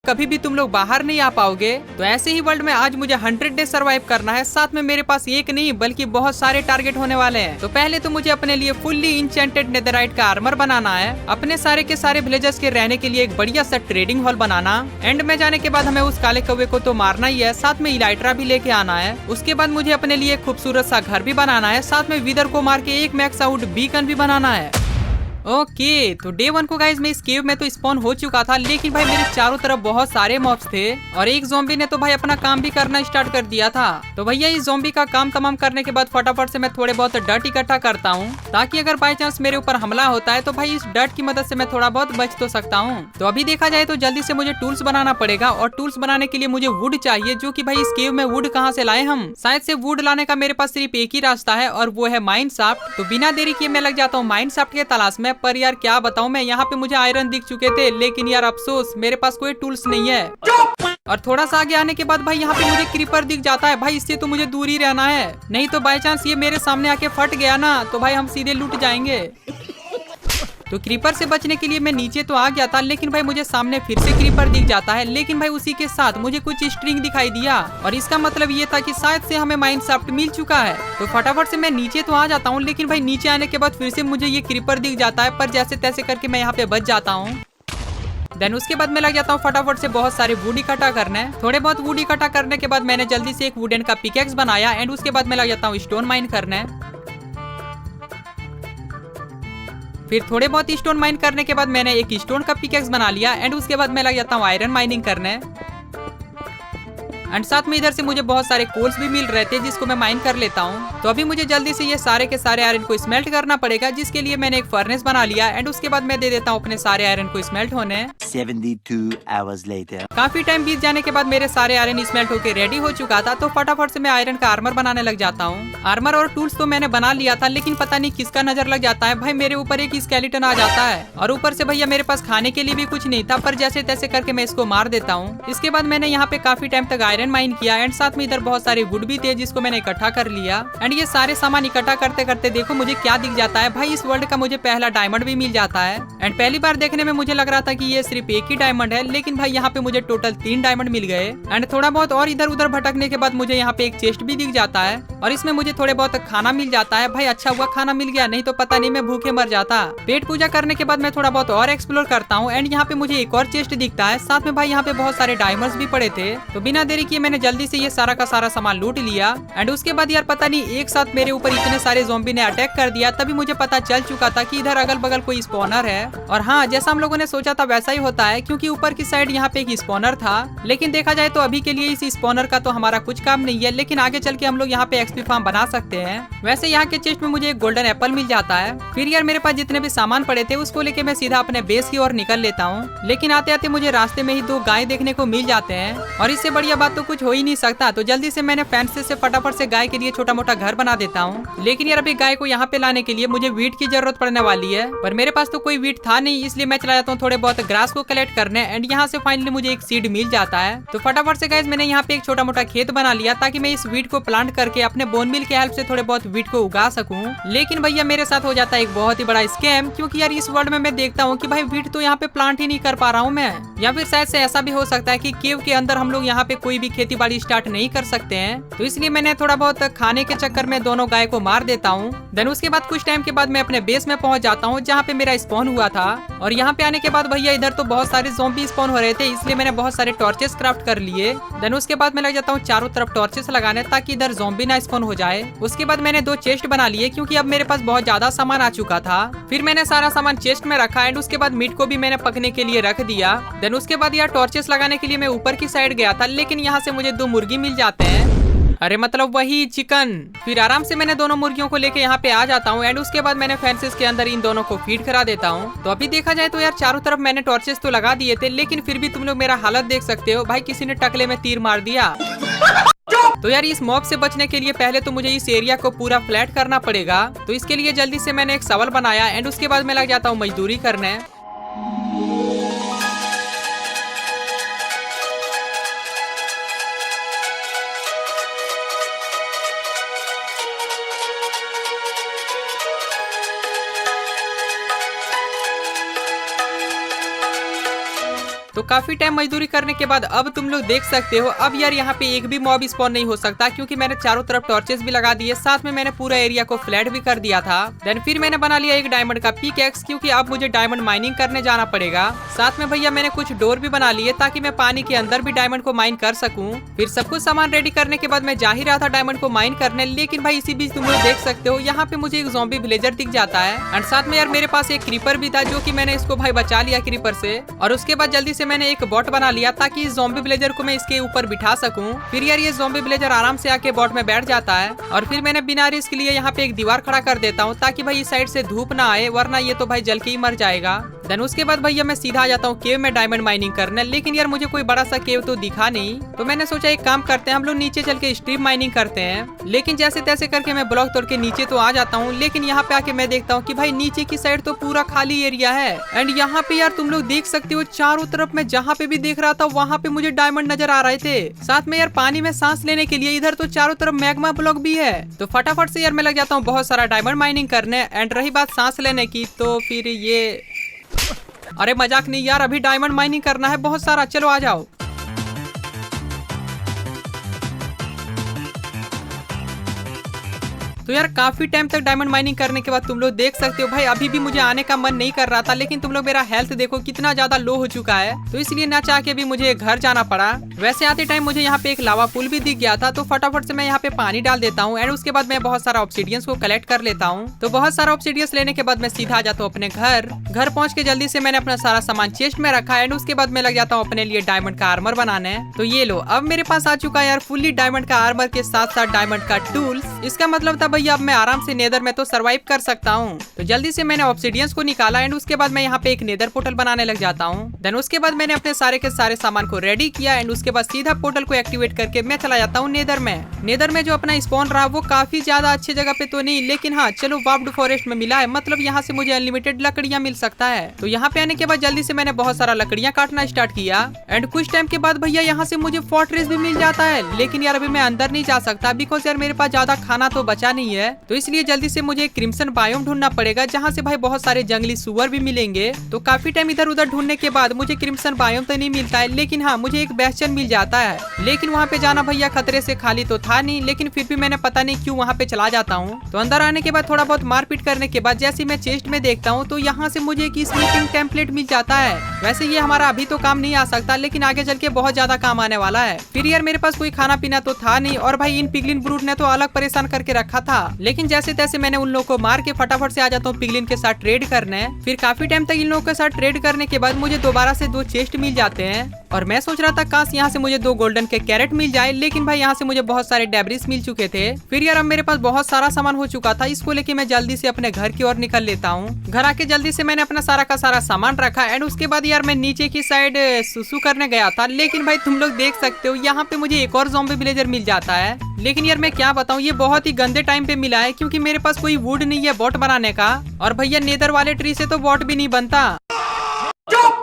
कभी भी तुम लोग बाहर नहीं आ पाओगे। तो ऐसे ही वर्ल्ड में आज मुझे 100 डे सर्वाइव करना है। साथ में मेरे पास एक नहीं बल्कि बहुत सारे टारगेट होने वाले हैं। तो पहले तो मुझे अपने लिए फुल्ली इंचेंटेड नेदरराइट का आर्मर बनाना है, अपने सारे के सारे विलेजर्स के रहने के लिए एक बढ़िया सा ट्रेडिंग हॉल बनाना। एंड में जाने के बाद हमें उस काले कौवे को तो मारना ही है, साथ में इलाइट्रा भी लेके आना है। उसके बाद मुझे अपने लिए खूबसूरत सा घर भी बनाना है, साथ में विदर को मार के एक मैक्स आउट बीकन भी बनाना है। ओके तो डे 1 को गाइज मैं इस केव में तो स्पॉन हो चुका था, लेकिन भाई मेरे चारों तरफ बहुत सारे मॉब्स थे और एक ज़ॉम्बी ने तो भाई अपना काम भी करना स्टार्ट कर दिया था। तो भैया इस ज़ॉम्बी का काम तमाम करने के बाद फटाफट से मैं थोड़े बहुत डर्ट इकट्ठा करता हूँ, ताकि अगर बाई चांस मेरे ऊपर हमला होता है तो भाई इस डर्ट की मदद से मैं थोड़ा बहुत बच तो सकता हूँ। तो अभी देखा जाए तो जल्दी से मुझे टूल्स बनाना पड़ेगा और टूल्स बनाने के लिए मुझे वुड चाहिए, जो की भाई इस केव में वुड कहाँ से लाए हम। शायद से वुड लाने का मेरे पास सिर्फ एक ही रास्ता है और वो है माइन शाफ्ट। तो बिना देरी किए मैं लग जाता हूँ माइन शाफ्ट के तलाश में। पर यार क्या बताऊं मैं, यहाँ पे मुझे आयरन दिख चुके थे, लेकिन यार अफसोस मेरे पास कोई टूल्स नहीं है। और थोड़ा सा आगे आने के बाद भाई यहाँ पे मुझे क्रीपर दिख जाता है। भाई इससे तो मुझे दूर ही रहना है, नहीं तो बाय चांस ये मेरे सामने आके फट गया ना तो भाई हम सीधे लूट जाएंगे। तो क्रीपर से बचने के लिए मैं नीचे तो आ गया था, लेकिन भाई मुझे सामने फिर से क्रीपर दिख जाता है, लेकिन भाई उसी के साथ मुझे कुछ स्ट्रिंग दिखाई दिया और इसका मतलब ये था कि शायद से हमें माइन शाफ्ट मिल चुका है। तो फटाफट से मैं नीचे तो आ जाता हूँ, लेकिन भाई नीचे आने के बाद फिर से मुझे ये क्रीपर दिख जाता है, पर जैसे तैसे करके मैं यहाँ पे बच जाता हूँ। देन उसके बाद मैं लग जाता हूँ फटाफट से बहुत सारे वुड इकट्ठा करने। थोड़े बहुत वुड इकट्ठा करने के बाद मैंने जल्दी से एक वुडन का पिकेक्स बनाया एंड उसके बाद मैं लग जाता हूँ स्टोन माइन करने। फिर थोड़े बहुत स्टोन माइन करने के बाद मैंने एक स्टोन का पिकेक्स बना लिया एंड उसके बाद मैं लग जाता हूँ आयरन माइनिंग करने। एंड साथ में इधर से मुझे बहुत सारे कोल्स भी मिल रहे थे जिसको मैं माइन कर लेता हूँ। तो अभी मुझे जल्दी से ये सारे के सारे आयरन को स्मेल्ट करना पड़ेगा, जिसके लिए मैंने एक फर्नेस बना लिया एंड उसके बाद मैं दे देता हूँ अपने सारे आयरन को स्मेल्ट होने। 72 hours later. काफी टाइम बीत जाने के बाद मेरे सारे आयरन स्मेल्ट होके रेडी हो चुका था। तो फटाफट से मैं आयरन का आर्मर बनाने लग जाता हूँ। आर्मर और टूल्स तो मैंने बना लिया था, लेकिन पता नहीं किसका नजर लग जाता है, भाई मेरे ऊपर एक स्केलेटन आ जाता है और ऊपर से भैया मेरे पास खाने के लिए भी कुछ नहीं था, पर जैसे तैसे करके मैं इसको मार देता हूँ। इसके बाद मैंने यहाँ पे काफी टाइम तक आयरन माइन किया एंड साथ में इधर बहुत सारे वुड भी थे जिसको मैंने इकट्ठा कर लिया। एंड ये सारे सामान इकट्ठा करते करते देखो मुझे क्या दिख जाता है, भाई इस वर्ल्ड का मुझे पहला डायमंड भी मिल जाता है। एंड पहली बार देखने में मुझे लग रहा था कि ये सिर्फ एक ही डायमंड है, लेकिन भाई यहाँ पे मुझे टोटल 3 डायमंड मिल गए। एंड थोड़ा बहुत और इधर उधर भटकने के बाद मुझे यहाँ पे एक चेस्ट भी दिख जाता है और इसमें मुझे थोड़े बहुत खाना मिल जाता है। भाई अच्छा हुआ खाना मिल गया, नहीं तो पता नहीं मैं भूखे मर जाता। पेट पूजा करने के बाद मैं थोड़ा बहुत और एक्सप्लोर करता हूँ एंड यहाँ पे मुझे एक और चेस्ट दिखता है, साथ में भाई यहाँ पे बहुत सारे डायमंड्स भी पड़े थे। तो बिना देरी किए मैंने जल्दी से ये सारा का सारा सामान लूट लिया। एंड उसके बाद यार पता नहीं एक साथ मेरे ऊपर इतने सारे ज़ॉम्बी ने अटैक कर दिया, तभी मुझे पता चल चुका था कि इधर अगल बगल कोई स्पॉनर है। और हाँ, जैसा हम लोगों ने सोचा था वैसा ही होता है, क्योंकि ऊपर की साइड यहाँ पे एक स्पॉनर था। लेकिन देखा जाए तो अभी के लिए इस स्पॉनर का तो हमारा कुछ काम नहीं है, लेकिन आगे चल के हम लोग यहाँ पे एक्सपी फार्म बना सकते हैं। वैसे यहाँ के चेस्ट में मुझे एक गोल्डन एप्पल मिल जाता है। फिर यार मेरे पास जितने भी सामान पड़े थे उसको लेके मैं सीधा अपने बेस की ओर निकल लेता हूँ, लेकिन आते आते मुझे रास्ते में ही 2 गाय देखने को मिल जाते हैं और इससे बढ़िया बात तो कुछ हो ही नहीं सकता। तो जल्दी से मैंने फेंस से फटाफट से गाय के लिए छोटा मोटा घर बना देता हूँ। लेकिन यार अभी गाय को यहाँ पे लाने के लिए मुझे वीट की जरूरत पड़ने वाली है, पर मेरे पास तो कोई वीट था नहीं, इसलिए मैं चला जाता हूँ थोड़े बहुत ग्रास को कलेक्ट करने। एंड यहाँ से फाइनली मुझे एक सीड मिल जाता है। तो फटाफट से गाइस मैंने यहाँ पे एक छोटा मोटा खेत बना लिया ताकि मैं इस वीट को प्लांट करके अपने बोन मिल के हेल्प से थोड़े बहुत वीट को उगा सकूं। लेकिन भैया मेरे साथ हो जाता है एक बहुत ही बड़ा स्कैम, क्योंकि यार इस वर्ल्ड में मैं देखता हूँ कि भाई वीट तो यहाँ पे प्लांट ही नहीं कर पा रहा हूँ मैं, या फिर शायद से ऐसा भी हो सकता है कि केव के अंदर हम लोग यहाँ पे कोई भी खेती बाड़ी स्टार्ट नहीं कर सकते हैं। तो इसलिए मैंने थोड़ा बहुत खाने के चक्कर में दोनों गाय को मार देता हूँ। देन उसके बाद कुछ टाइम के बाद मैं अपने बेस में पहुंच जाता हूँ जहाँ पे मेरा स्पॉन हुआ था। और यहाँ पे आने के बाद भैया इधर तो बहुत सारे ज़ॉम्बी स्पॉन हो रहे थे, इसलिए मैंने बहुत सारे टॉर्चेस क्राफ्ट कर लिए। देन उसके बाद मैं लग जाता हूँ चारों तरफ टॉर्चेस लगाने ताकि इधर ज़ॉम्बी ना स्पॉन हो जाए। उसके बाद मैंने 2 चेस्ट बना लिए, क्योंकि अब मेरे पास बहुत ज्यादा सामान आ चुका था। फिर मैंने सारा सामान चेस्ट में रखा एंड उसके बाद मीट को भी मैंने पकने के लिए रख दिया। देन उसके बाद यार टॉर्चेस लगाने के लिए मैं ऊपर की साइड गया था, लेकिन यहाँ से मुझे 2 मुर्गी मिल जाते हैं, अरे मतलब वही चिकन। फिर आराम से मैंने दोनों मुर्गियों को लेके यहाँ पे आ जाता हूँ एंड उसके बाद मैंने फेंसेस के अंदर इन दोनों को फीड करा देता हूँ। तो अभी देखा जाए तो यार चारों तरफ मैंने टॉर्चेस तो लगा दिए थे, लेकिन फिर भी तुम लोग मेरा हालत देख सकते हो, भाई किसी ने टकले में तीर मार दिया। तो यार इस मॉब से बचने के लिए पहले तो मुझे इस एरिया को पूरा फ्लैट करना पड़ेगा। तो इसके लिए जल्दी से मैंने एक सवाल बनाया एंड उसके बाद मैं लग जाता हूँ मजदूरी करने। तो काफी टाइम मजदूरी करने के बाद अब तुम लोग देख सकते हो अब यार यहाँ पे एक भी मॉब स्पॉन नहीं हो सकता, क्योंकि मैंने चारों तरफ टॉर्चेस भी लगा दिए, साथ में मैंने पूरा एरिया को फ्लैट भी कर दिया था। देन फिर मैंने बना लिया एक डायमंड का पिकैक्स, क्योंकि अब मुझे डायमंड माइनिंग करने जाना पड़ेगा। साथ में भैया मैंने कुछ डोर भी बना लिए ताकि मैं पानी के अंदर भी डायमंड को माइन कर सकूं। फिर सब कुछ सामान रेडी करने के बाद मैं जा ही रहा था डायमंड को माइन करने, लेकिन भाई इसी बीच तुम लोग देख सकते हो यहाँ पे मुझे एक ज़ॉम्बी विलेजर दिख जाता है। एंड साथ में यार मेरे पास एक क्रीपर भी था, जो कि मैंने इसको भाई बचा लिया क्रीपर से। और उसके बाद जल्दी से मैंने एक बॉट बना लिया ताकि इस ज़ॉम्बी विलेजर को मैं इसके ऊपर बिठा सकूं। फिर यार ये ज़ॉम्बी विलेजर आराम से आके बॉट में बैठ जाता है। और फिर मैंने बिना रिस्क के लिए यहाँ पे एक दीवार खड़ा कर देता हूँ ताकि भाई इस साइड से धूप ना आए, वरना ये तो भाई जल के ही मर जाएगा। देन उसके बाद भैया मैं सीधा आ जाता हूँ केव में डायमंड माइनिंग करने, लेकिन यार मुझे कोई बड़ा सा केव तो दिखा नहीं। तो मैंने सोचा एक काम करते हैं, हम लोग नीचे चल के स्ट्रीप माइनिंग करते हैं। लेकिन जैसे तैसे करके मैं ब्लॉक तोड़ के नीचे तो आ जाता हूँ, लेकिन यहाँ पे आके मैं देखता हूँ कि भाई नीचे की साइड तो पूरा खाली एरिया है। एंड यहाँ पे यार तुम लोग देख सकते हो चारों तरफ मैं जहाँ पे भी देख रहा था वहाँ पे मुझे डायमंड नजर आ रहे थे। साथ में यार पानी में सांस लेने के लिए इधर तो चारों तरफ मैग्मा ब्लॉक भी है। तो फटाफट से यार मैं लग जाता हूँ बहुत सारा डायमंड माइनिंग करने। एंड रही बात सांस लेने की, तो फिर ये अरे मजाक नहीं यार, अभी डायमंड माइनिंग करना है बहुत सारा, चलो आ जाओ। तो यार काफी टाइम तक डायमंड माइनिंग करने के बाद तुम लोग देख सकते हो भाई अभी भी मुझे आने का मन नहीं कर रहा था, लेकिन तुम लोग मेरा हेल्थ देखो कितना ज्यादा लो हो चुका है, तो इसलिए ना चाह के भी मुझे घर जाना पड़ा। वैसे आते टाइम मुझे यहाँ पे एक लावा पुल भी दिख गया था, तो फटाफट से मैं यहाँ पे पानी डाल देता हूँ। एंड उसके बाद मैं बहुत सारा ऑब्सिडियंस को कलेक्ट कर लेता हूँ। तो बहुत सारा ऑब्सिडियंस लेने के बाद मैं सीधा आ जाता हूँ अपने घर पहुँच के जल्दी से मैंने अपना सारा सामान चेस्ट में रखा। एंड उसके बाद मैं लग जाता हूँ अपने लिए डायमंड का आर्मर बनाने। तो ये लो, अब मेरे पास आ चुका है यार फुल्ली डायमंड का आर्मर के साथ साथ डायमंड का टूल्स। इसका मतलब था भैया अब मैं आराम से नेदर में तो सरवाइव कर सकता हूँ। तो जल्दी से मैंने ऑब्सिडियंस को निकाला। एंड उसके बाद मैं यहाँ पे एक नेदर पोर्टल बनाने लग जाता हूँ। देन उसके बाद मैंने अपने सारे के सारे सामान को रेडी किया। एंड उसके बाद सीधा पोर्टल को एक्टिवेट करके मैं चला जाता हूँ नेदर में। नेदर में जो अपना स्पॉन रहा वो काफी ज्यादा अच्छी जगह पे तो नहीं, लेकिन हाँ चलो वार्प्ड फॉरेस्ट में मिला है, मतलब यहाँ से मुझे अनलिमिटेड लकड़ियाँ मिल सकता है। तो यहाँ पे आने के बाद जल्दी से मैंने बहुत सारा लकड़ियाँ काटना स्टार्ट किया। एंड कुछ टाइम के बाद भैया यहाँ से मुझे फोर्ट्रेस भी मिल जाता है, लेकिन यार अभी मैं अंदर नहीं जा सकता बिकॉज यार मेरे पास ज्यादा खाना तो बचा नहीं है। तो इसलिए जल्दी से मुझे क्रिम्सन बायोम ढूंढना पड़ेगा, जहाँ से भाई बहुत सारे जंगली सुअर भी मिलेंगे। तो काफी टाइम इधर उधर ढूंढने के बाद मुझे क्रिम्सन बायोम तो नहीं मिलता है, लेकिन हाँ मुझे एक बेस्चन मिल जाता है। लेकिन वहाँ पे जाना भैया खतरे से खाली तो था नहीं, लेकिन फिर भी मैंने पता नहीं क्यों वहाँ पे चला जाता हूँ। तो अंदर आने के बाद थोड़ा बहुत मारपीट करने के बाद जैसे मैं चेस्ट में देखता हूँ तो यहाँ से मुझे एक स्लीपिंग टेम्पलेट मिल जाता है। वैसे ये हमारा अभी तो काम नहीं आ सकता, लेकिन आगे चल के बहुत ज्यादा काम आने वाला है। फिर यार मेरे पास कोई खाना पीना तो था नहीं, और भाई इन पिगलिन ब्रूट ने तो अलग परेशान करके रखा था। लेकिन जैसे तैसे मैंने उन लोगों को मार के फटाफट से आ जाता हूँ पिगलिन के साथ ट्रेड करने। फिर काफी टाइम तक इन लोगों के साथ ट्रेड करने के बाद मुझे दोबारा से 2 चेस्ट मिल जाते हैं। और मैं सोच रहा था काश यहाँ से मुझे 2 गोल्डन के कैरेट मिल जाए, लेकिन भाई यहाँ से मुझे बहुत सारे डेब्रिस मिल चुके थे। फिर यार अब मेरे पास बहुत सारा सामान हो चुका था, इसको लेके मैं जल्दी से अपने घर की ओर निकल लेता हूँ। घर आके जल्दी से मैंने अपना सारा का सारा सामान रखा। एंड उसके बाद यार मैं नीचे की साइड सुसु करने गया था, लेकिन भाई तुम लोग देख सकते हो यहाँ पे मुझे एक और ज़ॉम्बी विलेजर मिल जाता है। लेकिन यार मैं क्या बताऊँ, ये बहुत ही गंदे टाइम पे मिला है, क्योंकि मेरे पास कोई वुड नहीं है बॉट बनाने का, और भैया नेदर वाले ट्री से तो बॉट भी नहीं बनता।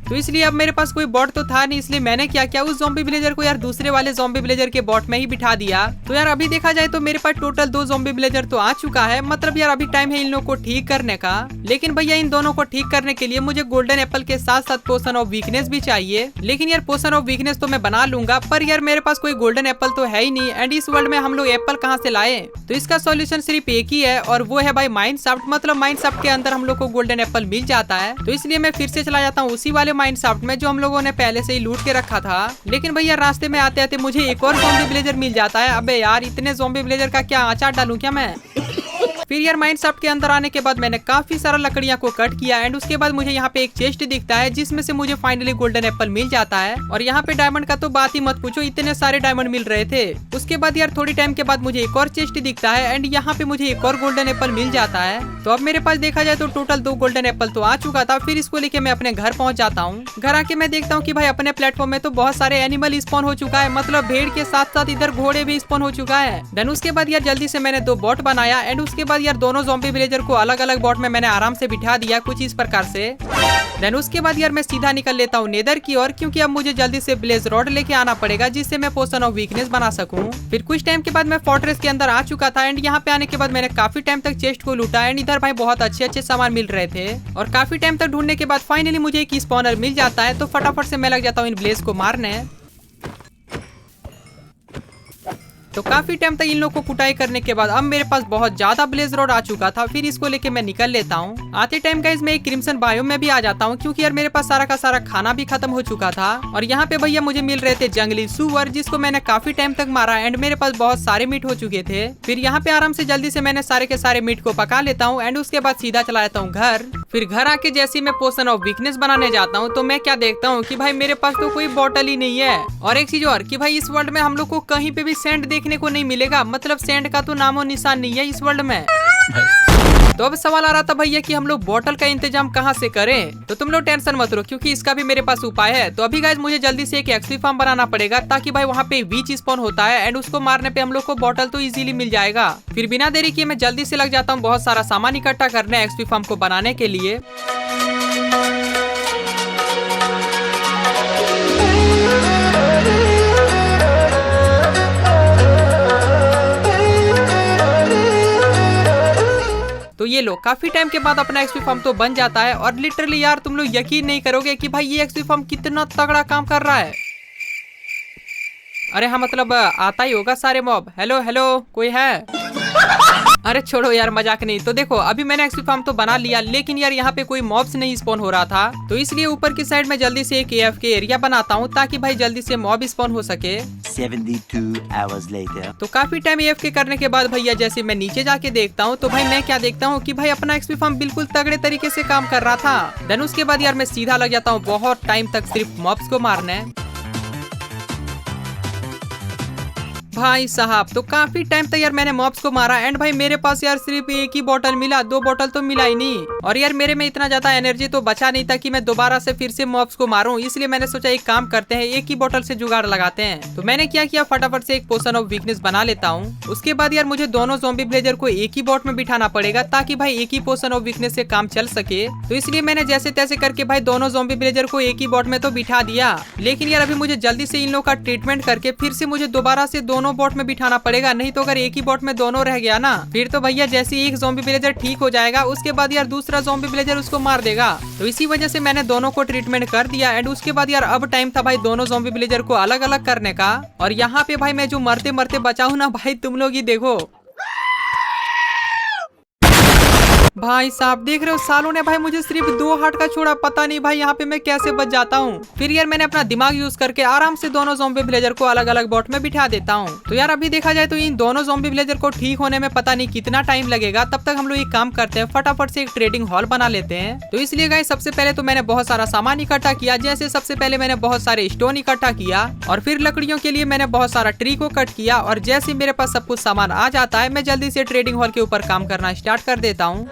तो इसलिए अब मेरे पास कोई बॉट तो था नहीं, इसलिए मैंने क्या किया उस ज़ॉम्बी विलेजर को यार दूसरे वाले ज़ॉम्बी विलेजर के बॉट में ही बिठा दिया। तो यार अभी देखा जाए तो मेरे पास टोटल 2 ज़ॉम्बी विलेजर तो आ चुका है, मतलब यार अभी टाइम है इन लोगों को ठीक करने का। लेकिन भैया इन दोनों को ठीक करने के लिए मुझे गोल्डन एप्पल के साथ साथ पोशन ऑफ वीकनेस भी चाहिए। लेकिन यार पोशन ऑफ वीकनेस तो मैं बना लूंगा, पर यार मेरे पास कोई गोल्डन एप्पल तो है ही नहीं। एंड इस वर्ल्ड में हम लोग एप्पल कहाँ से लाए? तो इसका सोल्यूशन सिर्फ एक ही है, और वो है भाई माइनशाफ्ट। मतलब माइनशाफ्ट के अंदर हम लोग को गोल्डन एप्पल मिल जाता है। तो इसलिए मैं फिर से चला जाता हूँ उसी वाले माइनशाफ्ट में जो हम लोगों ने पहले से ही लूट के रखा था। लेकिन भैया रास्ते में आते आते मुझे एक और ज़ॉम्बी विलेजर मिल जाता है। अबे यार इतने ज़ॉम्बी विलेजर का क्या अचार डालूं क्या मैं? फिर यार माइनशाफ्ट के अंदर आने के बाद मैंने काफी सारा लकड़ियां को कट किया। एंड उसके बाद मुझे यहाँ पे एक चेस्ट दिखता है, जिसमें से मुझे फाइनली गोल्डन एप्पल मिल जाता है। और यहाँ पे डायमंड का तो बात ही मत पूछो, इतने सारे डायमंड मिल रहे थे। उसके बाद यार थोड़ी टाइम के बाद मुझे एक और चेस्ट दिखता है, एंड यहाँ पे मुझे एक और गोल्डन एप्पल मिल जाता है। तो अब मेरे पास देखा जाए तो टोटल 2 गोल्डन एप्पल तो आ चुका था। फिर इसको लेके मैं अपने घर पहुंच जाता हूँ। घर आके मैं देखता हूँ कि भाई अपने प्लेटफॉर्म में तो बहुत सारे एनिमल स्पॉन हो चुका है, मतलब भेड़ के साथ साथ इधर घोड़े भी स्पॉन हो चुका है। देन उसके बाद यार जल्दी से मैंने 2 बॉट बनाया। एंड उसके बाद बाद यार दोनों ज़ॉम्बी विलेजर को अलग अलग बॉट में मैंने आराम से बिठा दिया कुछ इस प्रकार से। देन उसके बाद यार मैं सीधा निकल लेता हूँ नेदर की ओर, क्योंकि अब मुझे जल्दी से ब्लेज रॉड लेके आना पड़ेगा जिससे मैं पोशन ऑफ वीकनेस बना सकूं। फिर कुछ टाइम के बाद मैं फोर्ट्रेस के अंदर आ चुका था एंड यहाँ पे आने के बाद मैंने काफी टाइम तक चेस्ट को लूटा एंड इधर भाई बहुत अच्छे अच्छे सामान मिल रहे थे और काफी टाइम तक ढूंढने के बाद फाइनली मुझे एक स्पॉनर मिल जाता है। तो फटाफट से मैं लग जाता हूँ इन ब्लेज को मारने। तो काफी टाइम तक इन लोग को कुटाई करने के बाद अब मेरे पास बहुत ज्यादा ब्लेज रॉड आ चुका था। फिर इसको लेके मैं निकल लेता हूँ। आते टाइम गाइस मैं एक क्रिम्सन बायोम में भी आ जाता हूँ, क्योंकि यार मेरे पास सारा का सारा खाना भी खत्म हो चुका था और यहाँ पे भैया मुझे मिल रहे थे जंगली सुअर जिसको मैंने काफी टाइम तक मारा एंड मेरे पास बहुत सारे मीट हो चुके थे। फिर यहाँ पे आराम से जल्दी से मैंने सारे के सारे मीट को पका लेता हूँ एंड उसके बाद सीधा चला जाता हूँ घर। फिर घर आके जैसे ही मैं पोशन ऑफ वीकनेस बनाने जाता हूँ तो मैं क्या देखता हूँ कि भाई मेरे पास तो कोई बॉटल ही नहीं है। और एक चीज और कि भाई इस वर्ल्ड में हम लोग को कहीं पे भी सैंड देखने को नहीं मिलेगा, मतलब सैंड का तो नामो निशान नहीं है इस वर्ल्ड में। तो अब सवाल आ रहा था भैया कि हम लोग बोतल का इंतजाम कहाँ से करें। तो तुम लोग टेंशन मत लो, क्योंकि इसका भी मेरे पास उपाय है। तो अभी गाइस मुझे जल्दी से एक एक्सपी फार्म बनाना पड़ेगा ताकि भाई वहाँ पे बीच स्पॉन होता है एंड उसको मारने पे हम लोग को बोतल तो इजीली मिल जाएगा। फिर बिना देरी किए मैं जल्दी से लग जाता हूँ बहुत सारा सामान इकट्ठा करने एक्सपी फार्म को बनाने के लिए। तो ये लो काफी टाइम के बाद अपना एक्सपी फार्म तो बन जाता है और लिटरली यार तुम लोग यकीन नहीं करोगे कि भाई ये एक्सपी फार्म कितना तगड़ा काम कर रहा है। अरे हाँ मतलब आता ही होगा सारे मॉब। हेलो हेलो कोई है? अरे छोड़ो यार मजाक नहीं। तो देखो अभी मैंने एक्सपी फार्म तो बना लिया, लेकिन यार यहाँ पे कोई मॉब्स नहीं स्पॉन हो रहा था। तो इसलिए ऊपर की साइड में जल्दी से एक AFK एरिया बनाता हूँ ताकि भाई जल्दी से मॉब स्पॉन हो सके। 72 hours later. तो काफी टाइम AFK करने के बाद भैया जैसे मैं नीचे जाके देखता हूँ तो भाई मैं क्या देखता हूँ कि भाई अपना एक्सपी फार्म बिल्कुल तगड़े तरीके से काम कर रहा था। देन उसके बाद यार मैं सीधा लग जाता हूँ बहुत टाइम तक सिर्फ मॉब्स को मारने। भाई साहब तो काफी टाइम तक यार मैंने मॉब्स को मारा एंड भाई मेरे पास यार सिर्फ एक ही बोतल मिला, 2 बोतल तो मिला ही नहीं। और यार मेरे में इतना ज्यादा एनर्जी तो बचा नहीं था कि मैं दोबारा से फिर से मॉब्स को मारूं, इसलिए मैंने सोचा एक काम करते हैं एक ही बोतल से जुगाड़ लगाते हैं। तो मैंने क्या किया फटाफट से एक पोशन ऑफ वीकनेस बना लेता हूँ। उसके बाद यार मुझे दोनों ज़ॉम्बी विलेजर को एक ही बोट में बिठाना पड़ेगा ताकि भाई एक ही पोशन ऑफ वीकनेस से काम चल सके। तो इसलिए मैंने जैसे तैसे करके भाई दोनों ज़ॉम्बी विलेजर को एक ही बोट में तो बिठा दिया, लेकिन यार अभी मुझे जल्दी से इन लोग का ट्रीटमेंट करके फिर से मुझे दोबारा से दोनों बोट में बिठाना पड़ेगा। नहीं तो अगर एक ही बोट में दोनों रह गया ना फिर तो भैया जैसे ही एक ज़ॉम्बी विलेजर ठीक हो जाएगा उसके बाद यार दूसरा ज़ॉम्बी विलेजर उसको मार देगा। तो इसी वजह से मैंने दोनों को ट्रीटमेंट कर दिया एंड उसके बाद यार अब टाइम था भाई दोनों ज़ॉम्बी विलेजर को अलग अलग करने का। और यहाँ पे भाई मैं जो मरते मरते बचा हूँ ना भाई तुम लोग ही देखो। भाई साहब देख रहे हो सालों ने भाई मुझे सिर्फ 2 हार्ट का छोड़ा, पता नहीं भाई यहाँ पे मैं कैसे बच जाता हूँ। फिर यार मैंने अपना दिमाग यूज करके आराम से दोनों ज़ॉम्बी विलेजर को अलग अलग बोट में बिठा देता हूँ। तो यार अभी देखा जाए तो इन दोनों ज़ॉम्बी विलेजर को ठीक होने में पता नहीं कितना टाइम लगेगा। तब तक हम लोग एक काम करते हैं फटाफट से एक ट्रेडिंग हॉल बना लेते हैं। तो इसलिए गाइस सबसे पहले तो मैंने बहुत सारा सामान इकट्ठा किया। जैसे सबसे पहले मैंने बहुत सारे स्टोन इकट्ठा किया और फिर लकड़ियों के लिए मैंने बहुत सारा ट्री को कट किया। और जैसे मेरे पास सब कुछ सामान आ जाता है मैं जल्दी से ट्रेडिंग हॉल के ऊपर काम करना स्टार्ट कर देता हूँ।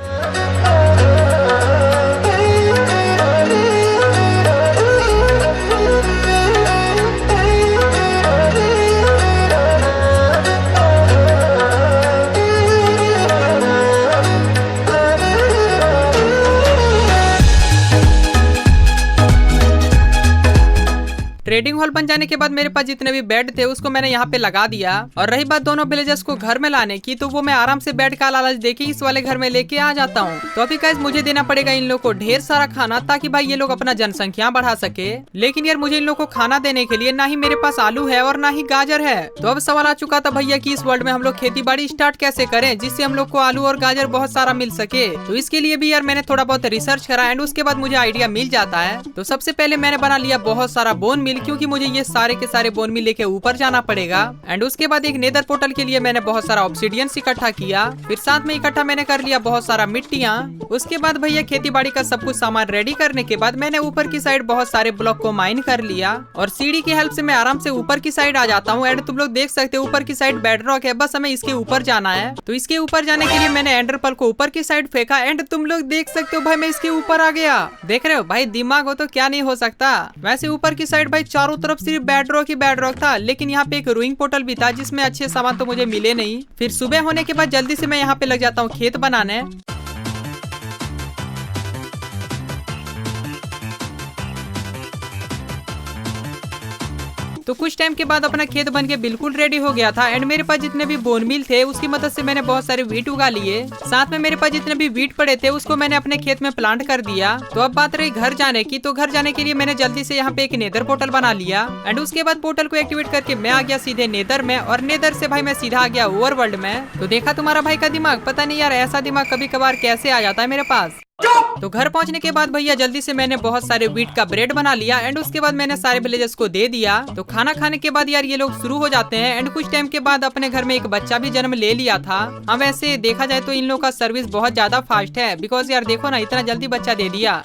ट्रेडिंग हॉल बन जाने के बाद मेरे पास जितने भी बेड थे उसको मैंने यहाँ पे लगा दिया। और रही बात दोनों विलेजर्स को घर में लाने की तो वो मैं आराम से बेड का लालच देके इस वाले घर में लेके आ जाता हूँ। तो अभी गाइस मुझे देना पड़ेगा इन लोग को ढेर सारा खाना ताकि भाई ये लोग अपना जनसंख्या बढ़ा सके। लेकिन यार मुझे इन लोग को खाना देने के लिए ना ही मेरे पास आलू है और ना ही गाजर है। तो अब सवाल आ चुका था भैया कि इस वर्ल्ड में हम लोग खेती बाड़ी स्टार्ट कैसे करें जिससे हम लोग को आलू और गाजर बहुत सारा मिल सके। तो इसके लिए भी यार मैंने थोड़ा बहुत रिसर्च करा एंड उसके बाद मुझे आइडिया मिल जाता है। तो सबसे पहले मैंने बना लिया बहुत सारा बोन मिल, क्योंकि मुझे ये सारे के सारे बोन मिल लेके ऊपर जाना पड़ेगा। एंड उसके बाद एक नेदर पोर्टल के लिए मैंने बहुत सारा ऑब्सिडियन इकट्ठा किया। फिर साथ में इकट्ठा मैंने कर लिया बहुत सारा मिट्टियाँ। उसके बाद भैया खेती बाड़ी का सब कुछ सामान रेडी करने के बाद मैंने ऊपर की साइड बहुत सारे ब्लॉक को माइन कर लिया और सीढ़ी की हेल्प से मैं आराम से ऊपर की साइड आ जाता हूँ। एंड तुम लोग देख सकते हो ऊपर की साइड बेडरॉक है, बस हमें इसके ऊपर जाना है। तो इसके ऊपर जाने के लिए मैंने एंडरपल को ऊपर की साइड फेंका एंड तुम लोग देख सकते हो भाई मैं इसके ऊपर आ गया। देख रहे हो भाई दिमाग हो तो क्या नहीं हो सकता। वैसे ऊपर की साइड भाई चारों तरफ सिर्फ बेडरॉक ही बेडरॉक था, लेकिन यहाँ पे एक रूइंग पोर्टल भी था जिसमें अच्छे सामान तो मुझे मिले नहीं। फिर सुबह होने के बाद जल्दी से मैं यहाँ पे लग जाता हूँ खेत बनाने। तो कुछ टाइम के बाद अपना खेत बन के बिल्कुल रेडी हो गया था एंड मेरे पास जितने भी बोन मिल थे उसकी मदद से मैंने बहुत सारे वीट उगा लिए। साथ में मेरे पास जितने भी वीट पड़े थे उसको मैंने अपने खेत में प्लांट कर दिया। तो अब बात रही घर जाने की, तो घर जाने के लिए मैंने जल्दी से यहाँ पे एक नेदर पोर्टल बना लिया एंड उसके बाद पोर्टल को एक्टिवेट करके मैं आ गया सीधे नेदर में, और नेदर से भाई मैं सीधा आ गया ओवरवर्ल्ड में। तो देखा तुम्हारा भाई का दिमाग, पता नहीं यार ऐसा दिमाग कभी कभार कैसे आ जाता है मेरे पास। तो घर पहुंचने के बाद भैया जल्दी से मैंने बहुत सारे व्हीट का ब्रेड बना लिया एंड उसके बाद मैंने सारे विलेजर्स को दे दिया। तो खाना खाने के बाद यार ये लोग शुरू हो जाते हैं एंड कुछ टाइम के बाद अपने घर में एक बच्चा भी जन्म ले लिया था। हाँ वैसे देखा जाए तो इन लोगों का सर्विस बहुत ज्यादा फास्ट है, बिकॉज यार देखो ना इतना जल्दी बच्चा दे दिया।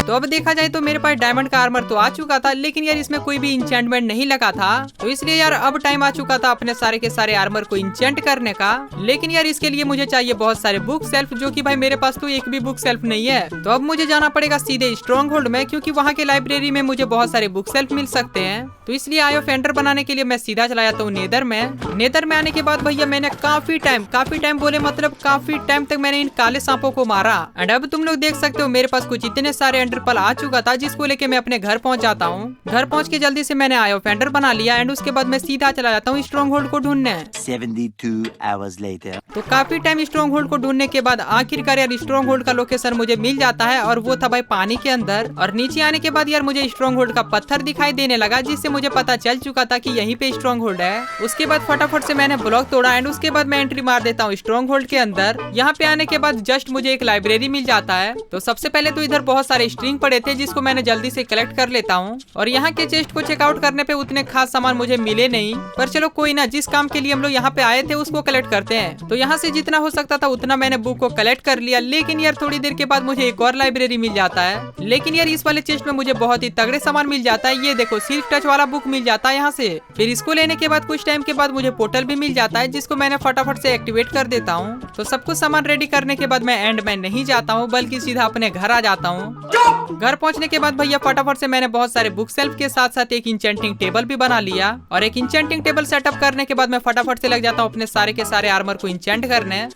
तो अब देखा जाए तो मेरे पास डायमंड का आर्मर तो आ चुका था, लेकिन यार इसमें कोई भी इंचेंटमेंट नहीं लगा था। तो इसलिए यार अब टाइम आ चुका था अपने सारे के सारे आर्मर को इंचेंट करने का। लेकिन यार इसके लिए मुझे चाहिए बहुत सारे बुक सेल्फ, जो कि भाई मेरे पास तो एक भी बुक सेल्फ नहीं है। तो अब मुझे जाना पड़ेगा सीधे स्ट्रॉन्ग होल्ड में, क्योंकि वहाँ के लाइब्रेरी में मुझे बहुत सारे बुक सेल्फ मिल सकते हैं। तो इसलिए आई ऑफ एंडर बनाने के लिए मैं सीधा चला जाता हूँ नेदर में। नेदर में आने के बाद भैया मैंने काफी टाइम बोले मतलब काफी टाइम तक मैंने इन काले सांपों को मारा एंड अब तुम लोग देख सकते हो मेरे पास कुछ इतने सारे एंडर पर्ल आ चुका था, जिसको लेके मैं अपने घर पहुंच जाता हूँ। घर पहुंच के जल्दी से मैंने आई ऑफ एंडर बना लिया एंड उसके बाद मैं सीधा चला जाता हूँ स्ट्रॉन्ग होल्ड को ढूंढने। 72 hours later. तो काफी टाइम स्ट्रॉन्ग होल्ड को ढूंढने के बाद आखिरकार यार स्ट्रॉन्ग होल्ड का लोकेशन मुझे मिल जाता है, और वो था भाई पानी के अंदर। और नीचे आने के बाद यार मुझे स्ट्रॉन्ग होल्ड का पत्थर दिखाई देने लगा, जिससे मुझे पता चल चुका था कि यहीं पे स्ट्रॉन्ग होल्ड है। उसके बाद फटाफट से मैंने ब्लॉक तोड़ा एंड उसके बाद मैं एंट्री मार देता हूँ स्ट्रॉन्ग होल्ड के अंदर। यहाँ पे आने के बाद जस्ट मुझे एक लाइब्रेरी मिल जाता है। तो सबसे पहले तो इधर बहुत सारे स्ट्रिंग पड़े थे, जिसको मैंने जल्दी से कलेक्ट कर लेता हूँ। और यहाँ के चेस्ट को चेकआउट करने पे उतने खास सामान मुझे मिले नहीं, पर चलो कोई ना, जिस काम के लिए हम लोग यहाँ पे आए थे उसको कलेक्ट करते हैं। तो यहाँ से जितना हो सकता था उतना मैंने बुक को कलेक्ट कर लिया। लेकिन यार थोड़ी देर के बाद मुझे एक और लाइब्रेरी मिल जाता है, लेकिन यार इस वाले चेस्ट में मुझे बहुत ही तगड़े सामान मिल जाता है। ये देखो सिल्क टच वाला बुक मिल जाता है यहाँ से। फिर इसको लेने के बाद कुछ टाइम के बाद मुझे पोर्टल भी मिल जाता है, जिसको मैंने फटाफट से एक्टिवेट कर देता हूँ। तो सब कुछ सामान रेडी करने के बाद मैं एंड में नहीं जाता हूँ, बल्कि सीधा अपने घर आ जाता हूँ। घर पहुँचने के बाद भैया फटाफट से मैंने बहुत सारे बुक सेल्फ के साथ साथ एक इंचेंटिंग टेबल भी बना लिया। और एक इंचेंटिंग टेबल सेटअप करने के बाद मैं फटाफट से लग जाता हूँ अपने सारे के सारे आर्मर को इंचेंट करने।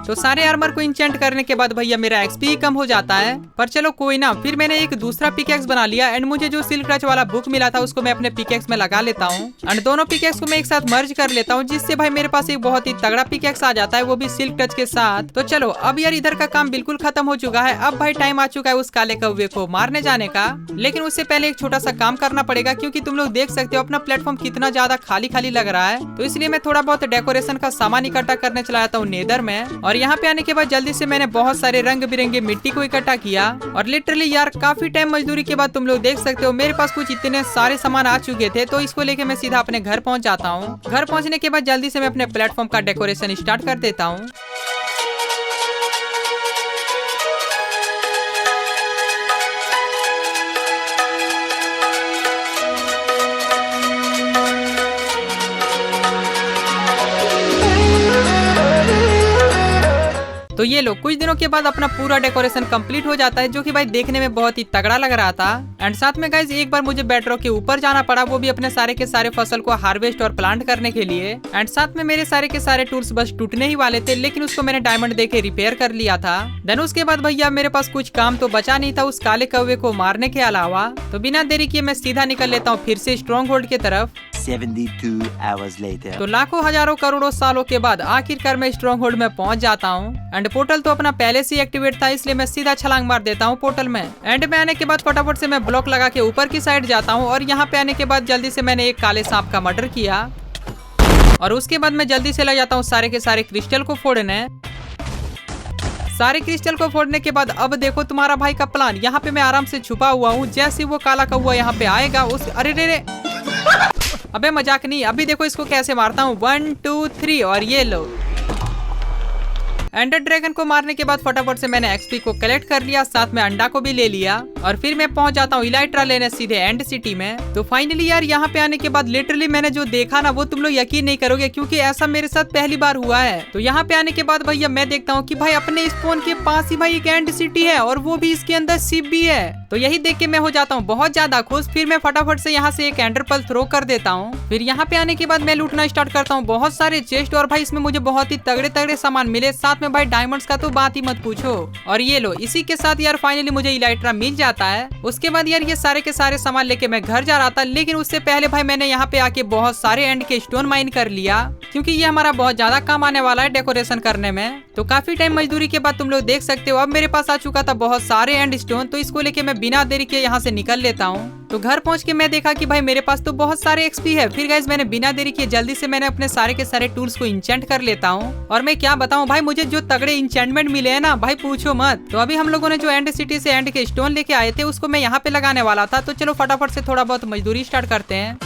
तो सारे आर्मर को इंचेंट करने के बाद भैया मेरा एक्सपी कम हो जाता है, पर चलो कोई ना। फिर मैंने एक दूसरा पिकेक्स बना लिया एंड मुझे जो सिल्क टच वाला बुक मिला था उसको मैं अपने पिकेक्स में लगा लेता हूँ एंड दोनों पिकेक्स को मैं एक साथ मर्ज कर लेता हूँ, जिससे भाई मेरे पास एक बहुत ही तगड़ा पिकेक्स आ जाता है, वो भी सिल्क टच के साथ। तो चलो अब यार इधर का काम बिल्कुल खत्म हो चुका है। अब भाई टाइम आ चुका है उस काले कौवे को मारने जाने का। लेकिन उससे पहले एक छोटा सा काम करना पड़ेगा, क्योंकि तुम लोग देख सकते हो अपना प्लेटफॉर्म कितना ज्यादा खाली खाली लग रहा है। तो इसलिए मैं थोड़ा बहुत डेकोरेशन का सामान इकट्ठा करने चला जाता हूँ नेदर में। और यहाँ पे आने के बाद जल्दी से मैंने बहुत सारे रंग बिरंगे मिट्टी को इकट्ठा किया। और लिटरली यार काफी टाइम मजदूरी के बाद तुम लोग देख सकते हो मेरे पास कुछ इतने सारे सामान आ चुके थे। तो इसको लेके मैं सीधा अपने घर पहुंच जाता हूँ। घर पहुंचने के बाद जल्दी से मैं अपने प्लेटफॉर्म का डेकोरेशन स्टार्ट कर देता हूँ। तो ये लो कुछ दिनों के बाद अपना पूरा डेकोरेशन कंप्लीट हो जाता है, जो कि भाई देखने में बहुत ही तगड़ा लग रहा था। एंड साथ में गाइज एक बार मुझे बेडरॉक के ऊपर जाना पड़ा, वो भी अपने सारे के सारे फसल को हार्वेस्ट और प्लांट करने के लिए। एंड साथ में मेरे सारे के सारे टूल्स बस टूटने ही वाले थे, लेकिन उसको मैंने डायमंड देके रिपेयर कर लिया था। देन उसके बाद भैया मेरे पास कुछ काम तो बचा नहीं था उस काले कौवे को मारने के अलावा। तो बिना देरी किए मैं सीधा निकल लेता हूँ फिर से स्ट्रॉन्ग होल्ड की तरफ। 72 hours later. तो लाखों हजारों करोड़ों सालों के बाद आखिरकार मैं स्ट्रॉन्ग होल्ड में पहुंच जाता हूं। एंड पोर्टल तो अपना पहले से एक्टिवेट था, इसलिए मैं सीधा छलांग मार देता हूं पोर्टल में। एंड में आने के बाद फटाफट से मैं ब्लॉक लगा के ऊपर की साइड जाता हूं। और यहाँ पे आने के बाद जल्दी से मैंने एक काले सांप का मर्डर किया। और उसके बाद मैं जल्दी से ले जाता हूँ सारे के सारे क्रिस्टल को फोड़ने। सारे क्रिस्टल को फोड़ने के बाद अब देखो तुम्हारा भाई का प्लान। यहाँ पे मैं आराम से छुपा हुआ हूँ। जैसे वो काला कौवा यहाँ पे आएगा उस अरे रे अबे मजाक नहीं, अभी देखो इसको कैसे मारता हूँ। 1 2 3 और ये लो। एंडर ड्रैगन को मारने के बाद फटाफट से मैंने एक्सपी को कलेक्ट कर लिया, साथ में अंडा को भी ले लिया और फिर मैं पहुंच जाता हूँ इलाइट्रा लेने सीधे एंड सिटी में। तो फाइनली यार यहाँ पे आने के बाद लिटरली मैंने जो देखा ना वो तुम लोग यकीन नहीं करोगे, क्योंकि ऐसा मेरे साथ पहली बार हुआ है। तो यहाँ पे आने के बाद भैया मैं देखता हूँ कि भाई अपने स्पॉन के पास ही भाई एक एंड सिटी है और वो भी इसके अंदर शिप भी है। तो यही देख के मैं हो जाता हूँ बहुत ज्यादा खुश। फिर मैं फटाफट से यहाँ से एक एंडर पर्ल थ्रो कर देता हूँ। फिर यहाँ पे आने के बाद मैं लूटना स्टार्ट करता हूँ बहुत सारे चेस्ट और भाई इसमें मुझे बहुत ही तगड़े तगड़े सामान मिले, साथ में भाई डायमंड्स का तो बात ही मत पूछो। और ये लो, इसी के साथ यार फाइनली मुझे इलाइट्रा मिल जाता है। उसके बाद यार ये सारे के सारे सामान लेके मैं घर जा रहा था, लेकिन उससे पहले भाई मैंने यहाँ पे आके बहुत सारे एंड के स्टोन माइन कर लिया, क्योंकि ये हमारा बहुत ज्यादा काम आने वाला है डेकोरेशन करने में। तो काफी टाइम मजदूरी के बाद तुम लोग देख सकते हो अब मेरे पास आ चुका था बहुत सारे एंड स्टोन। तो इसको लेके मैं बिना देरी के यहाँ से निकल लेता हूँ। तो घर पहुंच के मैं देखा कि भाई मेरे पास तो बहुत सारे एक्सपी है। फिर गाइस मैंने बिना देरी किए जल्दी से मैंने अपने सारे के सारे टूल्स को इंचेंट कर लेता हूँ। और मैं क्या बताऊँ भाई, मुझे जो तगड़े इंचेंटमेंट मिले हैं ना भाई पूछो मत। तो अभी हम लोगों ने जो एंड सिटी से एंड के स्टोन लेके आए थे उसको मैं यहाँ पे लगाने वाला था। तो चलो फटाफट से थोड़ा बहुत मजदूरी स्टार्ट करते हैं।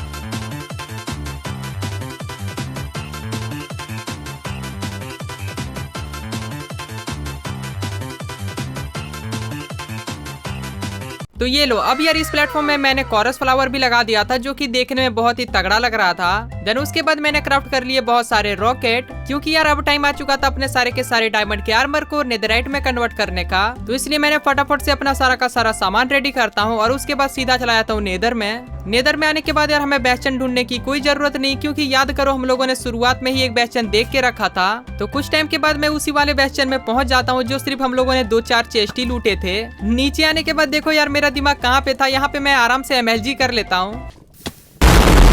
तो ये लो, अब यार इस प्लेटफॉर्म में मैंने कोरस फ्लावर भी लगा दिया था, जो कि देखने में बहुत ही तगड़ा लग रहा था। देन उसके बाद मैंने क्राफ्ट कर लिए बहुत सारे रॉकेट, क्योंकि यार अब टाइम आ चुका था अपने सारे के सारे डायमंड के आर्मर को नेदराइट में कन्वर्ट करने का। तो इसलिए मैंने फटाफट से अपना सारा का सारा सामान रेडी करता हूँ और उसके बाद सीधा चला जाता हूँ नेदर में। नेदर में आने के बाद यार हमें बेस्टन ढूंढने की कोई जरूरत नहीं, क्योंकि याद करो हम लोगों ने शुरुआत में ही एक बेस्टन देख के रखा था। तो कुछ टाइम के बाद मैं उसी वाले बेस्टन में पहुंच जाता हूँ जो सिर्फ हम लोगों ने 2-4 चेस्ट ही लूटे थे। नीचे आने के बाद देखो यार मेरा दिमाग कहाँ पे था, यहाँ पे मैं आराम से MLG कर लेता हूँ।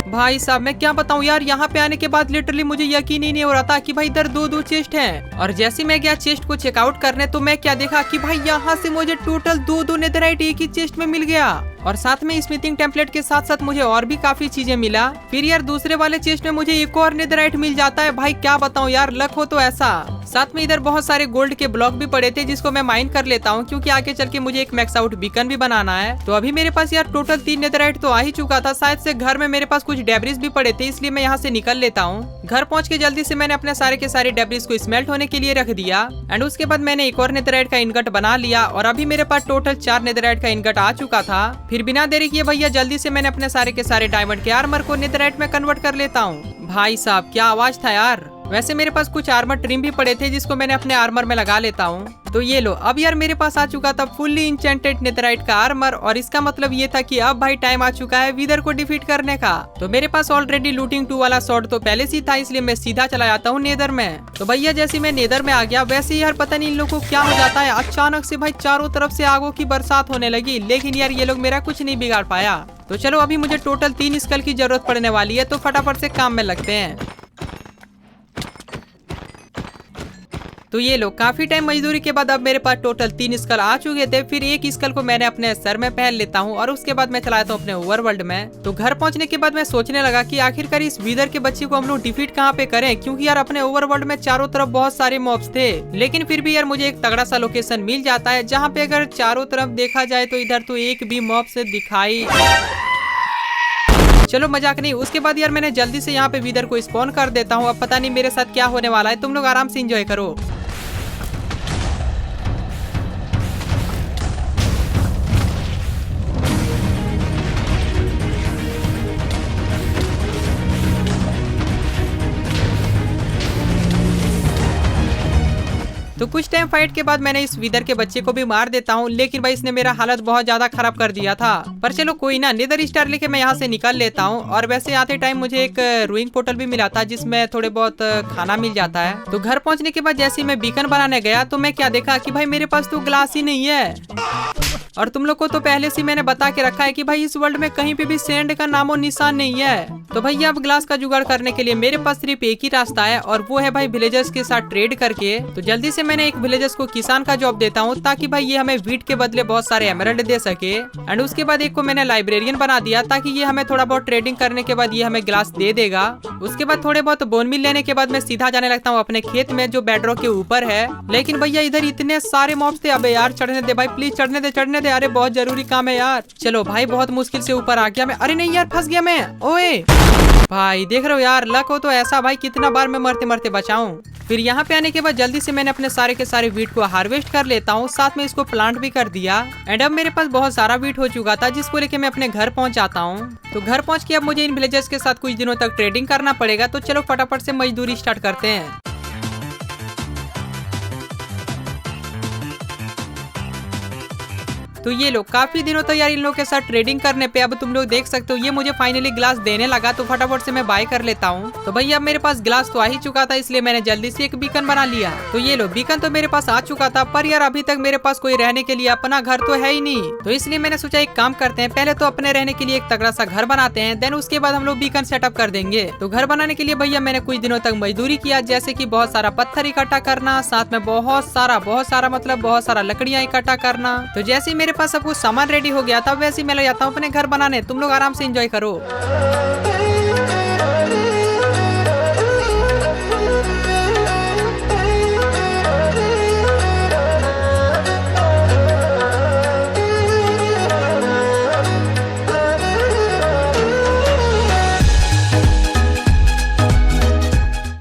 भाई साहब मैं क्या बताऊं यार, यहाँ पे आने के बाद लिटरली मुझे यकीन ही नहीं हो रहा था कि भाई इधर 2-2 चेस्ट हैं। और जैसे मैं गया चेस्ट को चेकआउट करने तो मैं क्या देखा कि भाई यहाँ से मुझे टोटल 2-2 नेदराइट एक ही चेस्ट में मिल गया, और साथ में स्मिथिंग टेम्पलेट के साथ साथ मुझे और भी काफी चीजें मिला। फिर यार दूसरे वाले चेस्ट में मुझे एक और नेदराइट मिल जाता है। भाई क्या बताऊं यार, लक हो तो ऐसा। साथ में इधर बहुत सारे गोल्ड के ब्लॉक भी पड़े थे जिसको मैं माइन कर लेता हूं, क्योंकि आगे चल के मुझे एक मैक्स आउट बीकन भी बनाना है। तो अभी मेरे पास यार टोटल 3 नेदराइट तो आ ही चुका था। शायद से घर में मेरे पास कुछ डेब्रिस भी पड़े थे, इसलिए मैं यहाँ से निकल लेता हूँ। घर पहुँच के जल्दी से मैंने अपने सारे के सारे डेब्रिस को स्मेल्ट होने के लिए रख दिया। एंड उसके बाद मैंने एक और नेदराइट का इनगट बना लिया और अभी मेरे पास टोटल 4 नेदराइट का इनगट आ चुका था। फिर बिना देरी किए भैया जल्दी से मैंने अपने सारे के सारे डायमंड के आर्मर को नेदराइट में कन्वर्ट कर लेता हूँ। भाई साहब क्या आवाज था यार। वैसे मेरे पास कुछ आर्मर ट्रिम भी पड़े थे जिसको मैंने अपने आर्मर में लगा लेता हूँ। तो ये लो, अब यार मेरे पास आ चुका था फुल्ली इंचेंटेड नेदराइट का आर्मर, और इसका मतलब ये था कि अब भाई टाइम आ चुका है विदर को डिफीट करने का। तो मेरे पास ऑलरेडी लूटिंग 2 वाला शॉट तो पहले से था, इसलिए मैं सीधा चला जाता हूँ नेदर में। तो भैया जैसे मैं नेदर में आ गया वैसे यार पता नहीं इन लोगों को क्या हो जाता है, अचानक से भाई चारों तरफ से आगों की बरसात होने लगी, लेकिन यार ये लोग मेरा कुछ नहीं बिगाड़ पाया। तो चलो अभी मुझे टोटल 3 स्कल की जरूरत पड़ने वाली है, तो फटाफट से काम में लगते हैं। तो ये लो, काफी टाइम मजदूरी के बाद अब मेरे पास टोटल 3 स्कल आ चुके थे। फिर एक स्कल को मैंने अपने सर में पहन लेता हूँ और उसके बाद मैं चला जाता हूँ अपने ओवरवर्ल्ड में। तो घर पहुंचने के बाद मैं सोचने लगा कि आखिरकार इस विदर के बच्चे को हम लोग डिफीट कहाँ पे करें, क्योंकि यार अपने ओवरवर्ल्ड में चारों तरफ बहुत सारे मॉब्स थे। लेकिन फिर भी यार मुझे एक तगड़ा सा लोकेशन मिल जाता है जहाँ पे अगर चारों तरफ देखा जाए तो इधर तो एक भी मॉब से दिखाई, चलो मजाक नहीं। उसके बाद यार मैंने जल्दी से यहाँ पे विदर को स्पॉन कर देता हूँ। अब पता नहीं मेरे साथ क्या होने वाला है, तुम लोग आराम से एंजॉय करो। तो कुछ टाइम फाइट के बाद मैंने इस विदर के बच्चे को भी मार देता हूँ, लेकिन भाई इसने मेरा हालत बहुत ज्यादा खराब कर दिया था। पर चलो कोई ना, नेदर स्टार लेके मैं यहाँ से निकल लेता हूँ। और वैसे आते टाइम मुझे एक रूइंग पोर्टल भी मिला था जिसमें थोड़े बहुत खाना मिल जाता है। तो घर पहुँचने के बाद जैसे मैं बीकन बनाने गया तो मैं क्या देखा कि भाई मेरे पास तो ग्लास ही नहीं है। और तुम लोग को तो पहले से मैंने बता के रखा है कि भाई इस वर्ल्ड में कहीं पे भी सैंड का नामो निशान नहीं है। तो भैया अब ग्लास का जुगाड़ करने के लिए मेरे पास सिर्फ एक ही रास्ता है, और वो है भाई विलेजर्स के साथ ट्रेड करके। तो जल्दी से मैंने एक विलेजर्स को किसान का जॉब देता हूँ ताकि भाई ये हमें वीट के बदले बहुत सारे एमराल्ड दे सके। एंड उसके बाद एक को मैंने लाइब्रेरियन बना दिया ताकि ये हमें थोड़ा बहुत ट्रेडिंग करने के बाद ये हमें ग्लास दे देगा। उसके बाद थोड़े बहुत बोन मिल लेने के बाद मैं सीधा जाने लगता हूँ अपने खेत में जो बेडरॉक के ऊपर है। लेकिन भैया इधर इतने सारे मॉब्स थे, अबे यार चढ़ने दे भाई, प्लीज चढ़ने दे। अरे बहुत जरूरी काम है यार। चलो भाई बहुत मुश्किल से ऊपर आ गया मैं। अरे नहीं यार फंस गया मैं। ओए भाई देख रहे हो यार, लक हो तो ऐसा भाई कितना बार मैं मरते मरते बचाऊं। फिर यहाँ पे आने के बाद जल्दी से मैंने अपने सारे के सारे वीट को हार्वेस्ट कर लेता हूँ, साथ में इसको प्लांट भी कर दिया। एंड अब मेरे पास बहुत सारा वीट हो चुका था, जिसको लेके मैं अपने घर पहुँच जाता हूँ। तो घर पहुँच के अब मुझे इन विलेजर्स के साथ कुछ दिनों तक ट्रेडिंग करना पड़ेगा, तो चलो फटाफट से मजदूरी स्टार्ट करते हैं। तो ये लोग काफी दिनों तक यार इन लोगों के साथ ट्रेडिंग करने पे अब तुम लोग देख सकते हो ये मुझे फाइनली ग्लास देने लगा, तो फटाफट से मैं बाय कर लेता हूँ। तो भैया अब मेरे पास ग्लास तो आ ही चुका था, इसलिए मैंने जल्दी से एक बीकन बना लिया। तो ये लो बीकन तो मेरे पास आ चुका था, पर यार अभी तक मेरे पास कोई रहने के लिए अपना घर तो है ही नहीं। तो इसलिए मैंने सोचा एक काम करते हैं, पहले तो अपने रहने के लिए एक तगड़ा सा घर बनाते हैं, देन उसके बाद हम लोग बीकन सेटअप कर देंगे। तो घर बनाने के लिए भैया मैंने कुछ दिनों तक मजदूरी किया, जैसे की बहुत सारा पत्थर इकट्ठा करना, साथ में बहुत सारा मतलब बहुत सारा लकड़ियाँ इकट्ठा करना। तो जैसे ही मेरे पास सब कुछ सामान रेडी हो गया था, वैसे ही मैं लग जाता हूँ अपने घर बनाने। तुम लोग आराम से एंजॉय करो।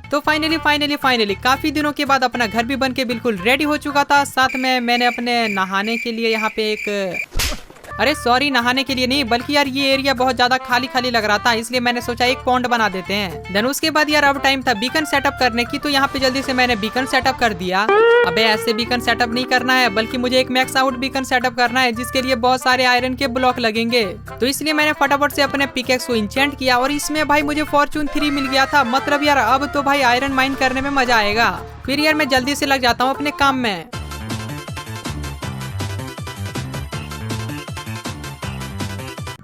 तो फाइनली काफी दिनों के बाद अपना घर भी बन के बिल्कुल रेडी हो चुका था। साथ में मैंने अपने नहाने के लिए यहाँ पे नहाने के लिए नहीं, बल्कि यार ये एरिया बहुत ज्यादा खाली लग रहा था, इसलिए मैंने सोचा एक पॉन्ड बना देते हैं। देन उसके बाद यार अब टाइम था बीकन सेटअप करने की, तो यहाँ पे जल्दी से मैंने बीकन सेटअप कर दिया। अबे ऐसे बीकन सेटअप नहीं करना है, बल्कि मुझे एक मैक्स आउट बीकन सेटअप करना है, जिसके लिए बहुत सारे आयरन के ब्लॉक लगेंगे। तो इसलिए मैंने फटाफट से अपने पिकेक्स को इंचेंट किया, और इसमें भाई मुझे फॉर्चून 3 मिल गया था। मतलब यार अब तो भाई आयरन माइन करने में मजा आएगा। फिर यार मैं जल्दी से लग जाता हूँ अपने काम में।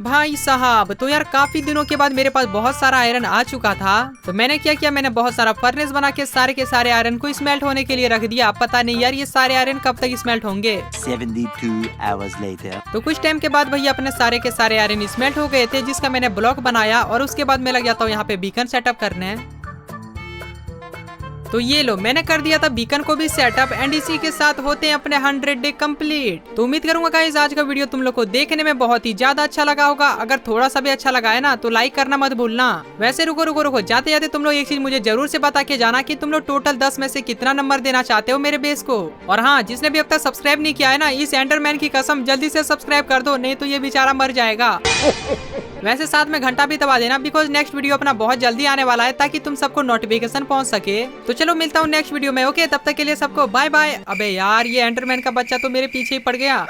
भाई साहब तो यार काफी दिनों के बाद मेरे पास बहुत सारा आयरन आ चुका था। तो मैंने क्या किया, मैंने बहुत सारा फर्नेस बना के सारे आयरन को स्मेल्ट होने के लिए रख दिया। पता नहीं यार ये सारे आयरन कब तक स्मेल्ट होंगे। 72 hours later. तो कुछ टाइम के बाद भैया अपने सारे के सारे आयरन स्मेल्ट हो गए थे, जिसका मैंने ब्लॉक बनाया, और उसके बाद मैं लग जाता हूँ यहाँ पे बीकन सेटअप करने। तो ये लो मैंने कर दिया था बीकन को भी सेटअप, एंड इसी के साथ होते हैं अपने 100 डे कंप्लीट। तो उम्मीद करूंगा गाइस आज का वीडियो तुम लोग को देखने में बहुत ही ज्यादा अच्छा लगा होगा। अगर थोड़ा सा भी अच्छा लगा है ना, तो लाइक करना मत भूलना। वैसे रुको जाते जाते तुम लोग एक चीज मुझे जरूर से बता के जाना कि तुम लोग टोटल 10 में से कितना नंबर देना चाहते हो मेरे बेस को। और हाँ, जिसने भी अब तक सब्सक्राइब नहीं किया है ना, इस एंडरमैन की कसम जल्दी से सब्सक्राइब कर दो, नहीं तो ये बेचारा मर जाएगा। वैसे साथ में घंटा भी दबा देना, बिकॉज नेक्स्ट वीडियो अपना बहुत जल्दी आने वाला है, ताकि तुम सबको नोटिफिकेशन पहुंच सके। तो चलो मिलता हूँ नेक्स्ट वीडियो में। ओके, तब तक के लिए सबको बाय बाय। अबे यार ये एंडरमैन का बच्चा तो मेरे पीछे ही पड़ गया।